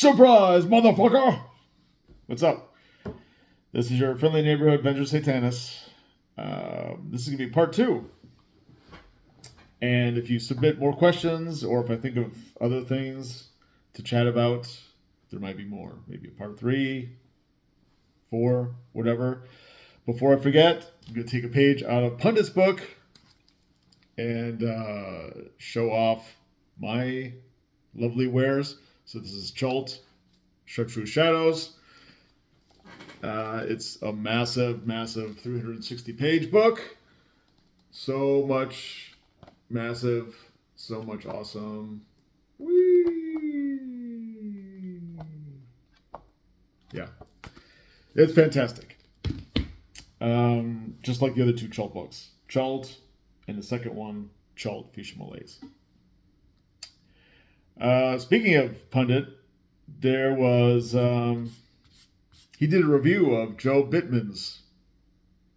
Surprise, motherfucker! What's up? This is your friendly neighborhood Venger Satanis. This is going to be part 2. And if you submit more questions, or if I think of other things to chat about, there might be more. Maybe a part 3, 4, whatever. Before I forget, I'm going to take a page out of Pundit's book and show off my lovely wares. So this is Chult, Chartreuse Shadows. It's a massive 360-page book. So much massive, so much awesome. Whee! Yeah, it's fantastic. Just like the other 2 Chult books. Chult, and the second one, Chult, Fiche Malaise. Speaking of Pundit, there was he did a review of Joe Bittman's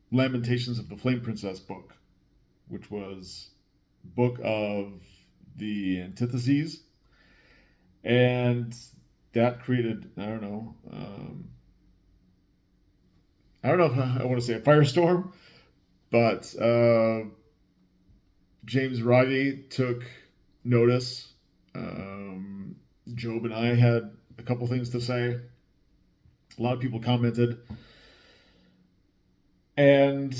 Lamentations of the Flame Princess book, which was book of the antitheses, and that created I don't know if I want to say a firestorm, but James Roddy took notice. Job and I had a couple things to say. A lot of people commented. And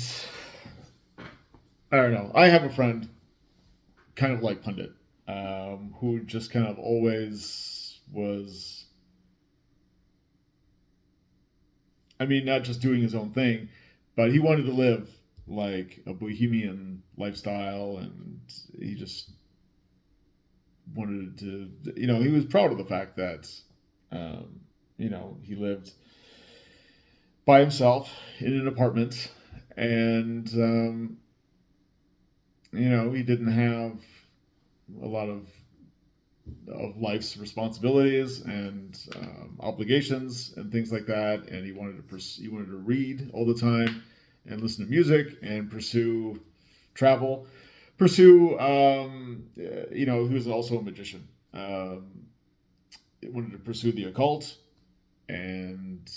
I don't know. I have a friend, kind of like Pundit, who just kind of always was, I mean, not just doing his own thing, but he wanted to live like a bohemian lifestyle, and he just wanted to, he was proud of the fact that, he lived by himself in an apartment, and, he didn't have a lot of life's responsibilities and obligations and things like that, and he wanted to read all the time and listen to music and pursue travel. He was also a magician. He wanted to pursue the occult and,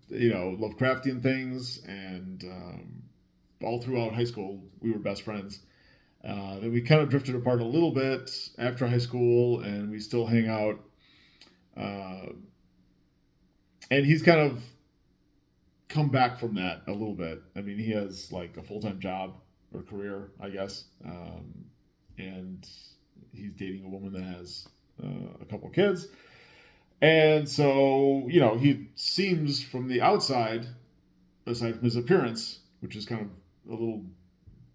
Lovecraftian things. And all throughout high school, we were best friends. Then we kind of drifted apart a little bit after high school, and we still hang out. And he's kind of come back from that a little bit. I mean, he has like a full-time job or career, I guess, and he's dating a woman that has a couple kids, and so he seems from the outside, aside from his appearance, which is kind of a little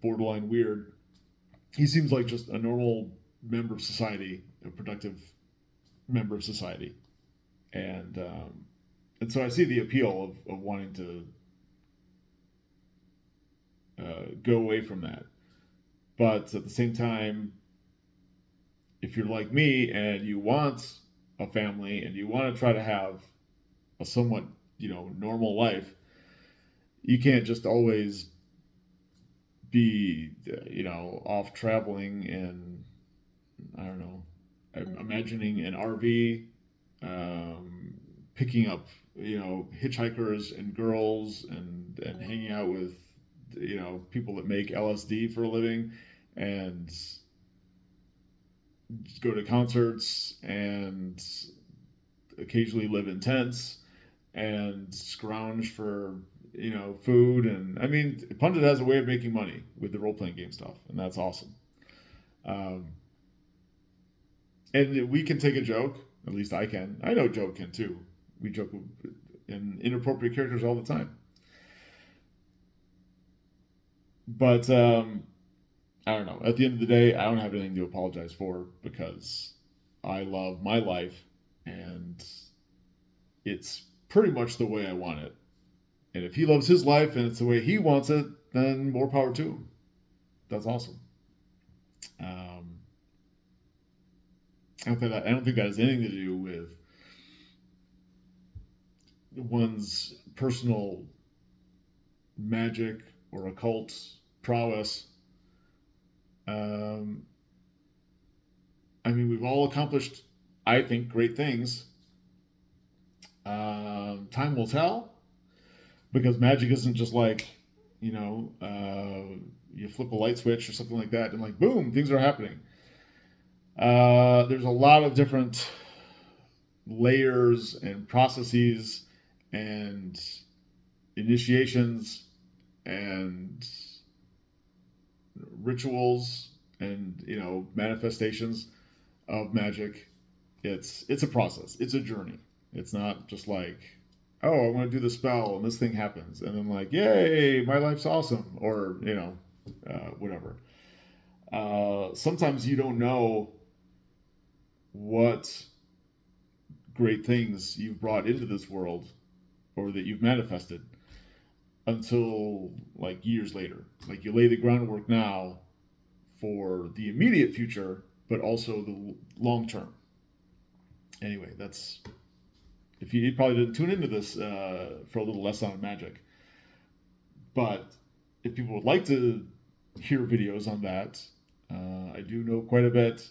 borderline weird, he seems like just a normal member of society, a productive member of society, and so I see the appeal of wanting to go away from that. But at the same time, if you're like me and you want a family and you want to try to have a somewhat, normal life, you can't just always be, off traveling and, I don't know, imagining an RV, picking up, hitchhikers and girls and hanging out with, people that make LSD for a living and go to concerts and occasionally live in tents and scrounge for, food. And I mean, Pundit has a way of making money with the role-playing game stuff, and that's awesome. And we can take a joke, at least I can. I know Joe can too. We joke in inappropriate characters all the time. But I don't know. At the end of the day, I don't have anything to apologize for because I love my life and it's pretty much the way I want it. And if he loves his life and it's the way he wants it, then more power to him. That's awesome. I don't think that has anything to do with one's personal magic or occult prowess. I mean, we've all accomplished I think great things. Time will tell, because magic isn't just like, you flip a light switch or something like that, and like boom, things are happening. There's a lot of different layers and processes and initiations and rituals and manifestations of magic. It's a process. It's a journey. It's not just like, oh, I want to do the spell and this thing happens, and then like, yay, my life's awesome, or whatever. Sometimes you don't know what great things you've brought into this world or that you've manifested until like years later. Like you lay the groundwork now for the immediate future, but also the long term. Anyway, that's if you probably didn't tune into this for a little lesson on magic. But if people would like to hear videos on that, I do know quite a bit,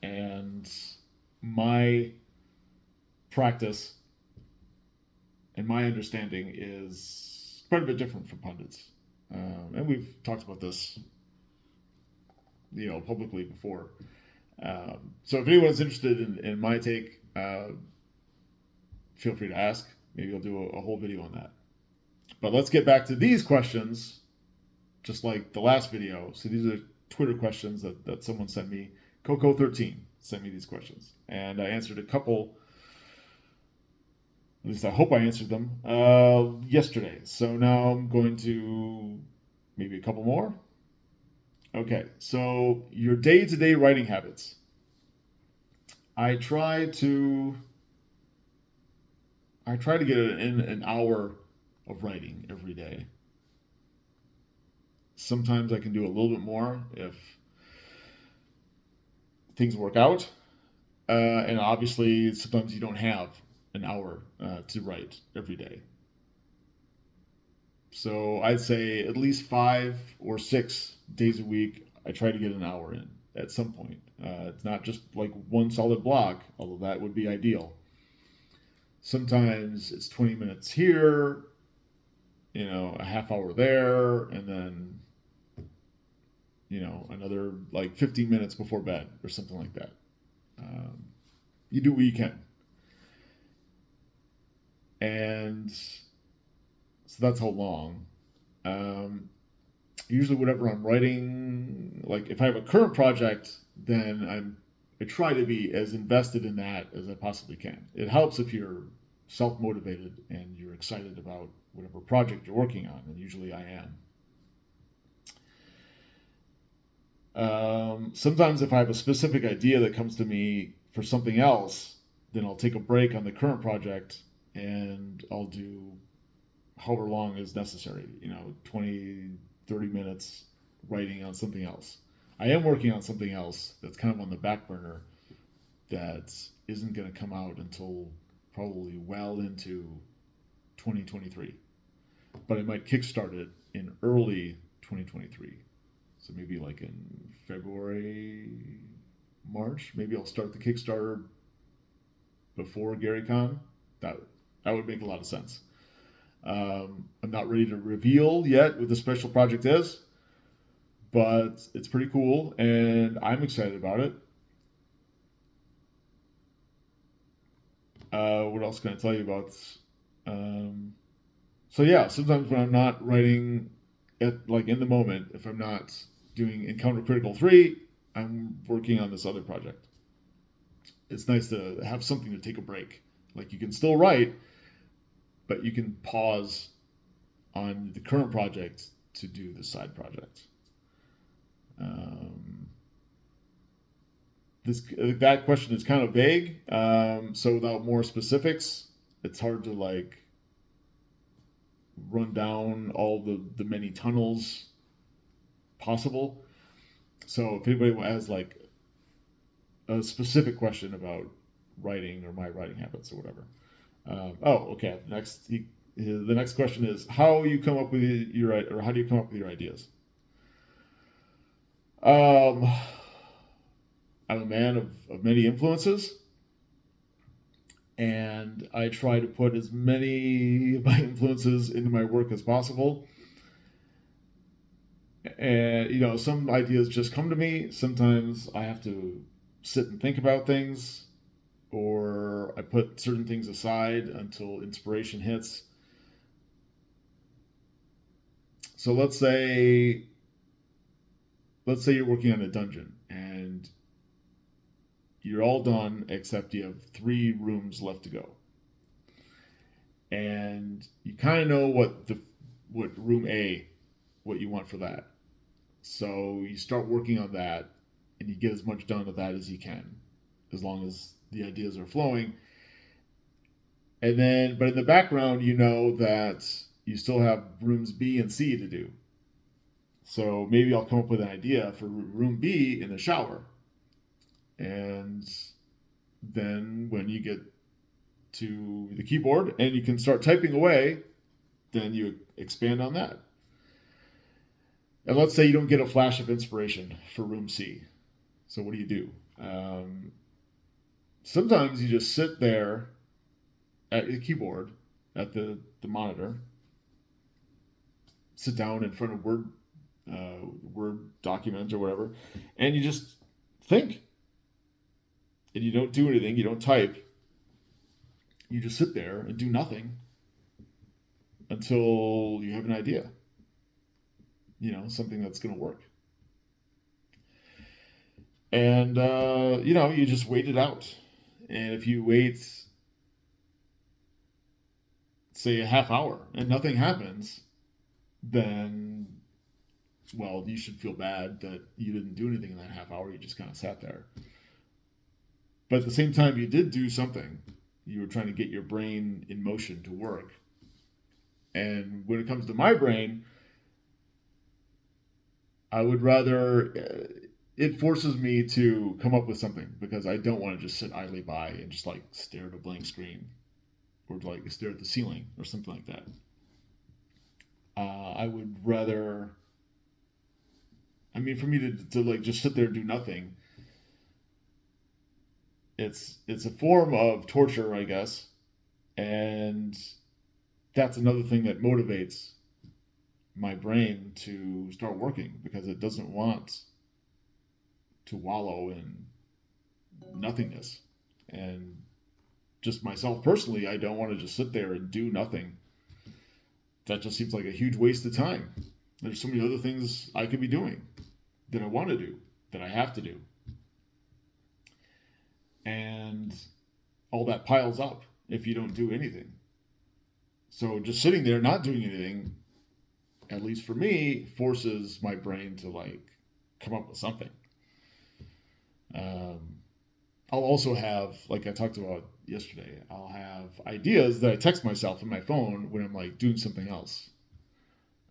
and my practice and my understanding is quite a bit different from pundits. And we've talked about this, publicly before. So if anyone's interested in my take, feel free to ask. Maybe I'll do a whole video on that. But let's get back to these questions, just like the last video. So these are Twitter questions that someone sent me. Coco13 sent me these questions. And I answered a couple, at least I hope I answered them, yesterday. So now I'm going to maybe a couple more. Okay, so your day-to-day writing habits. I try to get in an hour of writing every day. Sometimes I can do a little bit more if things work out. And obviously, sometimes you don't have an hour to write every day. So I'd say at least 5 or 6 days a week, I try to get an hour in at some point. It's not just like one solid block, although that would be ideal. Sometimes it's 20 minutes here, a half hour there, and then, another like 15 minutes before bed or something like that. You do what you can. And so that's how long. Usually whatever I'm writing, like if I have a current project, then I try to be as invested in that as I possibly can. It helps if you're self-motivated and you're excited about whatever project you're working on, and usually I am. Sometimes if I have a specific idea that comes to me for something else, then I'll take a break on the current project and I'll do however long is necessary, 20, 30 minutes writing on something else. I am working on something else that's kind of on the back burner that isn't going to come out until probably well into 2023. But I might kickstart it in early 2023. So maybe like in February, March. Maybe I'll start the Kickstarter before GaryCon. That would make a lot of sense. I'm not ready to reveal yet what the special project is, but it's pretty cool and I'm excited about it. What else can I tell you about? So yeah, sometimes when I'm not writing in the moment, if I'm not doing Encounter Critical 3, I'm working on this other project. It's nice to have something to take a break. Like you can still write, but you can pause on the current project to do the side project. That question is kind of vague, so without more specifics, it's hard to like run down all the many tunnels possible. So if anybody has like a specific question about writing or my writing habits or whatever. Okay. The next question is how do you come up with your ideas? I'm a man of many influences. and I try to put as many of my influences into my work as possible. And some ideas just come to me. Sometimes I have to sit and think about things, or I put certain things aside until inspiration hits. So let's say you're working on a dungeon and you're all done except you have 3 rooms left to go, and you kind of know what room A, what you want for that. So you start working on that, and you get as much done of that as you can, as long as the ideas are flowing. And then, but in the background, you know that you still have rooms B and C to do. So maybe I'll come up with an idea for room B in the shower. And then when you get to the keyboard and you can start typing away, then you expand on that. And let's say you don't get a flash of inspiration for room C. So what do? Sometimes you just sit there at the keyboard, at the monitor, sit down in front of Word document or whatever, and you just think. And you don't do anything, you don't type. You just sit there and do nothing until you have an idea. Something that's going to work. And, you just wait it out. And if you wait, say, a half hour and nothing happens, then, well, you should feel bad that you didn't do anything in that half hour. You just kind of sat there. But at the same time, you did do something. You were trying to get your brain in motion to work. And when it comes to my brain, I would rather, it forces me to come up with something, because I don't want to just sit idly by and just like stare at a blank screen, or like stare at the ceiling or something like that. I would rather, for me to like just sit there and do nothing, it's a form of torture, I guess. And that's another thing that motivates my brain to start working, because it doesn't want to wallow in nothingness. And just myself personally, I don't want to just sit there and do nothing. That just seems like a huge waste of time. There's so many other things I could be doing that I want to do, that I have to do. And all that piles up if you don't do anything. So just sitting there not doing anything, at least for me, forces my brain to like come up with something. I'll also have, like I talked about yesterday, I'll have ideas that I text myself in my phone when I'm like doing something else.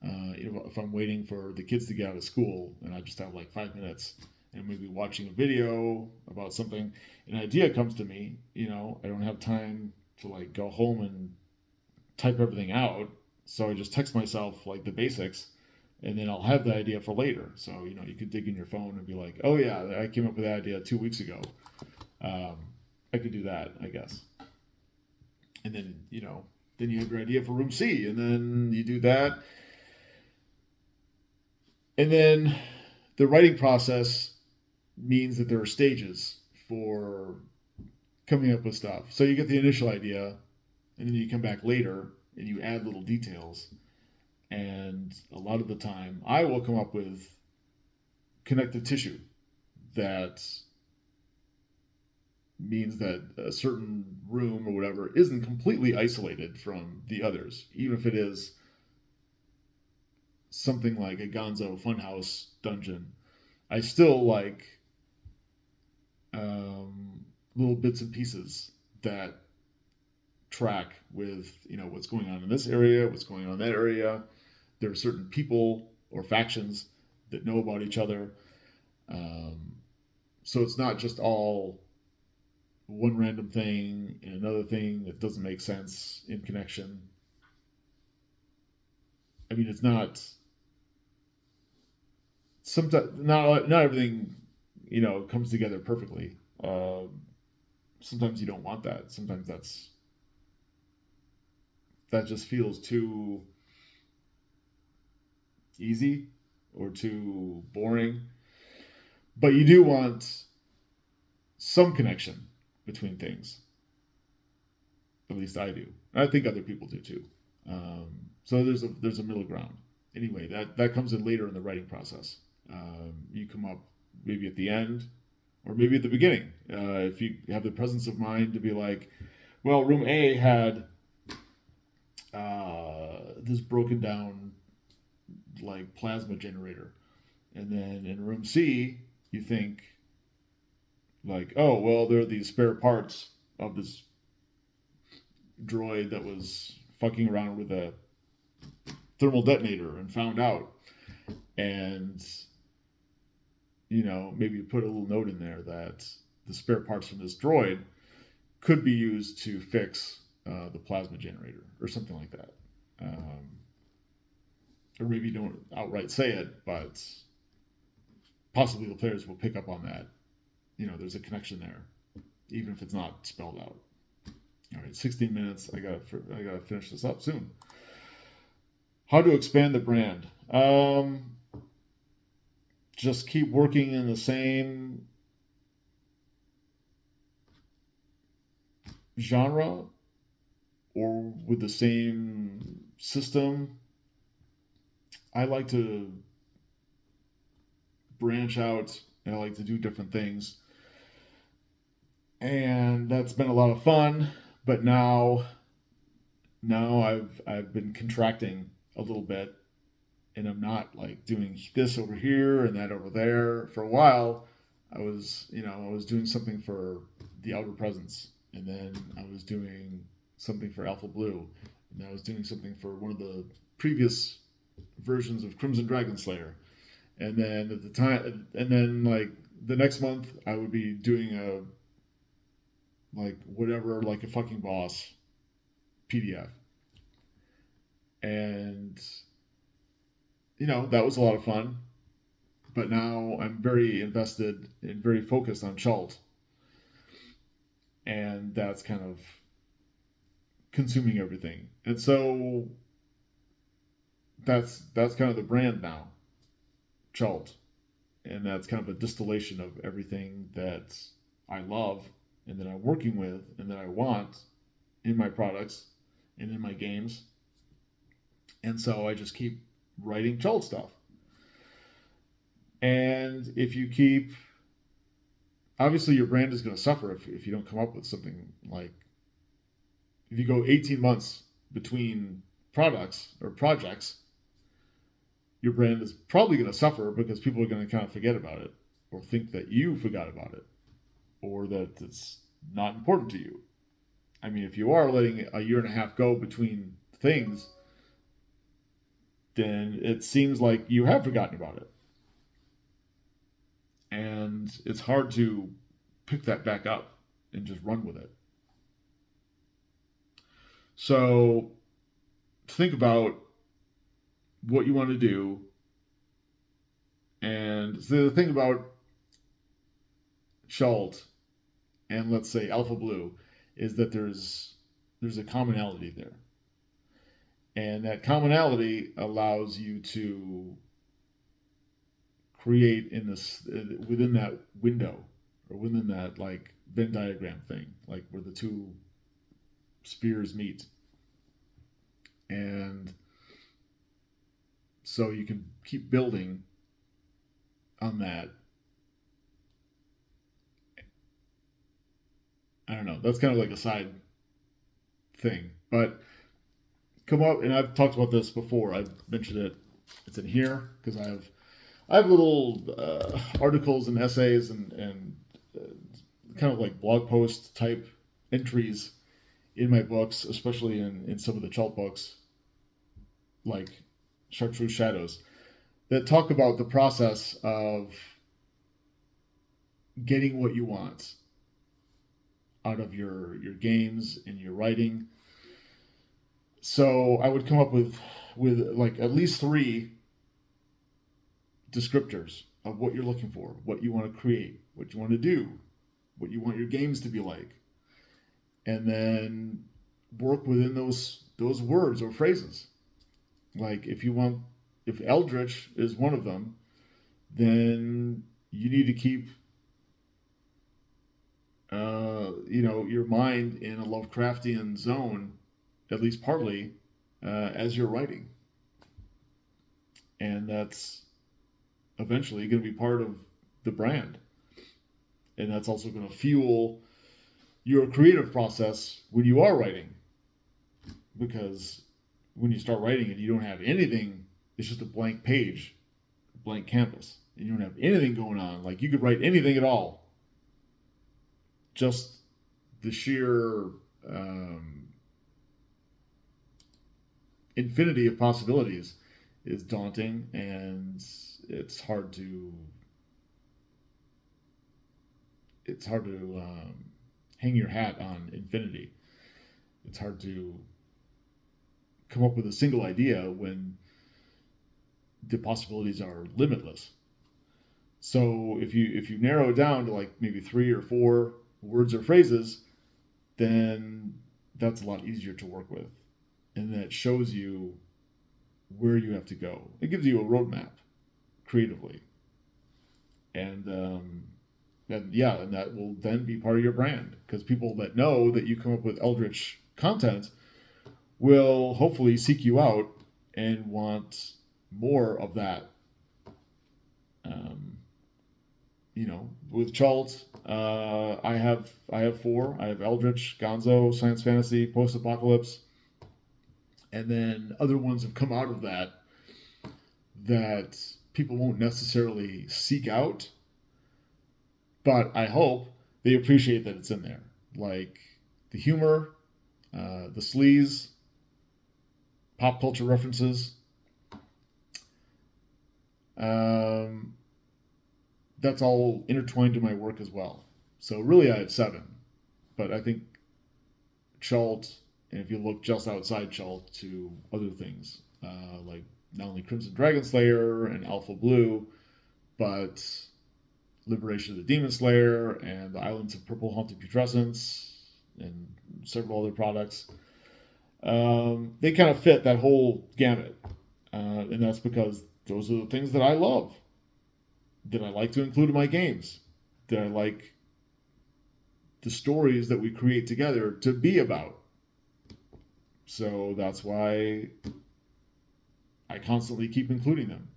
If I'm waiting for the kids to get out of school and I just have like 5 minutes and maybe watching a video about something, an idea comes to me, I don't have time to like go home and type everything out. So I just text myself like the basics, and then I'll have the idea for later. So, you could dig in your phone and be like, oh yeah, I came up with that idea 2 weeks ago. I could do that, I guess. And then, then you have your idea for room C, and then you do that. And then the writing process means that there are stages for coming up with stuff. So you get the initial idea, and then you come back later and you add little details. And a lot of the time, I will come up with connective tissue that means that a certain room or whatever isn't completely isolated from the others, even if it is something like a Gonzo Funhouse dungeon. I still like little bits and pieces that track with what's going on in this area, what's going on in that area. There are certain people or factions that know about each other, so it's not just all one random thing and another thing that doesn't make sense in connection. It's not, sometimes not everything comes together perfectly. sometimes you don't want that. Sometimes that just feels too easy or too boring. But you do want some connection between things. At least I do. I think other people do too. So there's a middle ground. Anyway, that comes in later in the writing process. You come up maybe at the end or maybe at the beginning. If you have the presence of mind to be like, well, room A had this broken down like plasma generator, and then in room C you think like, oh well, there are these spare parts of this droid that was fucking around with a thermal detonator and found out, and maybe you put a little note in there that the spare parts from this droid could be used to fix the plasma generator or something like that. Or maybe you don't outright say it, but possibly the players will pick up on that. There's a connection there, even if it's not spelled out. All right, 16 minutes. I gotta finish this up soon. How to expand the brand? Just keep working in the same genre or with the same system. I like to branch out and I like to do different things. And that's been a lot of fun, but now I've been contracting a little bit, and I'm not like doing this over here and that over there. For a while, I was doing something for the Outer Presence, and then I was doing something for Alpha Blue, and I was doing something for one of the previous versions of Crimson Dragon Slayer, and then at the time, and then like the next month, I would be doing a like whatever, like a fucking boss PDF, and that was a lot of fun. But now I'm very invested and very focused on Chult, and that's kind of consuming everything. And so that's kind of the brand now, Chult, and that's kind of a distillation of everything that I love and that I'm working with and that I want in my products and in my games. And so I just keep writing Chult stuff. And if you keep, obviously your brand is going to suffer if you don't come up with something like, if you go 18 months between products or projects, your brand is probably going to suffer because people are going to kind of forget about it or think that you forgot about it or that it's not important to you. I mean, if you are letting a year and a half go between things, then it seems like you have forgotten about it. And it's hard to pick that back up and just run with it. So think about what you want to do. And so the thing about Chult and let's say Alpha Blue is that there's a commonality there. And that commonality allows you to create in this within that window or within that like Venn diagram thing, like where the two spheres meet. And so you can keep building on that. I don't know. That's kind of like a side thing, but come up and I've talked about this before. I've mentioned it. It's in here because I have little articles and essays and kind of like blog post type entries in my books, especially in some of the Chult books, like Chartreuse Shadows, that talk about the process of getting what you want out of your games and your writing. So I would come up with like at least 3 descriptors of what you're looking for, what you want to create, what you want to do, what you want your games to be like. and then work within those words or phrases. Like if Eldritch is one of them, then you need to keep your mind in a Lovecraftian zone, at least partly, as you're writing, and that's eventually going to be part of the brand, and that's also going to fuel your creative process when you are writing, because when you start writing and you don't have anything, it's just a blank page, blank canvas, and you don't have anything going on. Like, you could write anything at all. Just the sheer infinity of possibilities is daunting, and it's hard to hang your hat on infinity. It's hard to come up with a single idea when the possibilities are limitless. So if you narrow it down to like maybe 3 or 4 words or phrases, then that's a lot easier to work with, and then it shows you where you have to go. It gives you a roadmap creatively, and that will then be part of your brand, because people that know that you come up with eldritch content will hopefully seek you out and want more of that. With Chalt, I have 4. I have Eldritch, Gonzo, Science Fantasy, Post Apocalypse, and then other ones have come out of that people won't necessarily seek out, but I hope they appreciate that it's in there. Like the humor, the sleaze, pop culture references. That's all intertwined in my work as well. So really I have 7, but I think Chalt, and if you look just outside Chalt to other things, like not only Crimson Dragon Slayer and Alpha Blue, but Liberation of the Demon Slayer and the Islands of Purple Haunted Putrescence and several other products, they kind of fit that whole gamut. And that's because those are the things that I love, that I like to include in my games, that I like the stories that we create together to be about. So that's why I constantly keep including them.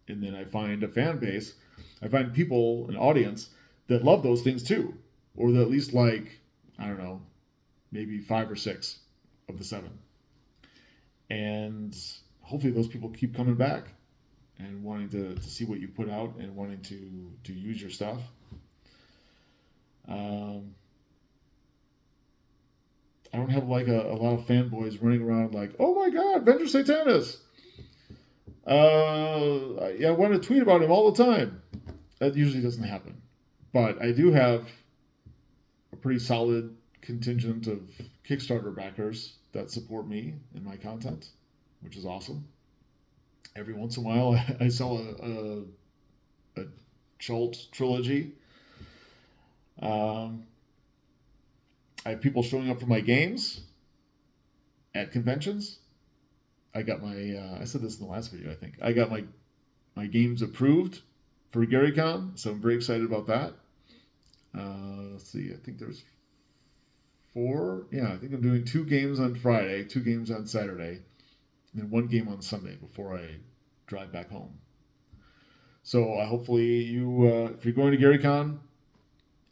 And then I find a fan base, I find people, an audience, that love those things too. Or that at least like, I don't know, maybe 5 or 6 of the 7. And hopefully those people keep coming back and wanting to see what you put out and wanting to use your stuff. I don't have like a lot of fanboys running around like, oh my God, Venger Satanis. I want to tweet about him all the time. That usually doesn't happen. But I do have a pretty solid contingent of Kickstarter backers that support me and my content, which is awesome. Every once in a while, I sell a Chult trilogy. I have people showing up for my games at conventions. I got my, I said this in the last video, I think. I got my games approved for GaryCon, so I'm very excited about that. Let's see, I think there's 4. Yeah, I think I'm doing 2 games on Friday, 2 games on Saturday, and then 1 game on Sunday before I drive back home. So hopefully you, if you're going to GaryCon,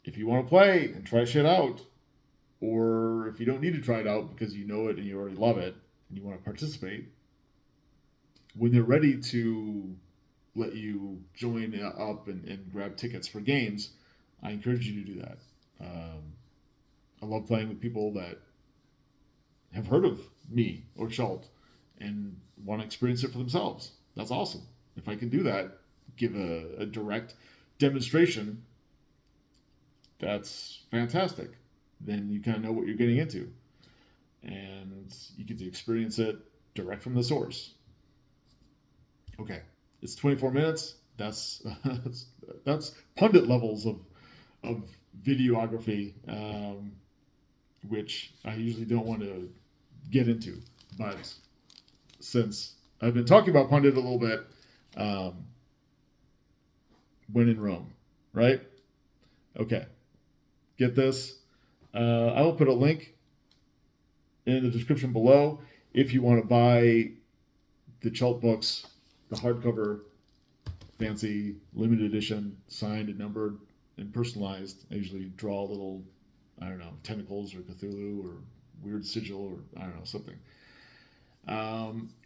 if you want to play and try shit out, or if you don't need to try it out because you know it and you already love it and you want to participate, when they're ready to let you join up and grab tickets for games, I encourage you to do that. I love playing with people that have heard of me or Chult and want to experience it for themselves. That's awesome. If I can do that, give a direct demonstration, that's fantastic. Then you kind of know what you're getting into, and you get to experience it direct from the source. Okay, it's 24 minutes. That's that's pundit levels of videography. which I usually don't want to get into. But since I've been talking about pundit a little bit, um, when in Rome, right? Okay, get this. I will put a link in the description below if you want to buy the Chult books, the hardcover, fancy, limited edition, signed and numbered and personalized. I usually draw little, I don't know, tentacles or Cthulhu or weird sigil or I don't know, something.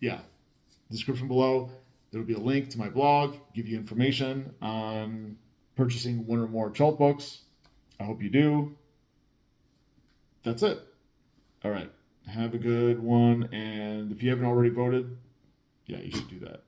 Yeah, description below. There will be a link to my blog, give you information on purchasing one or more Chult books. I hope you do. That's it. All right. Have a good one. And if you haven't already voted, yeah, you should do that.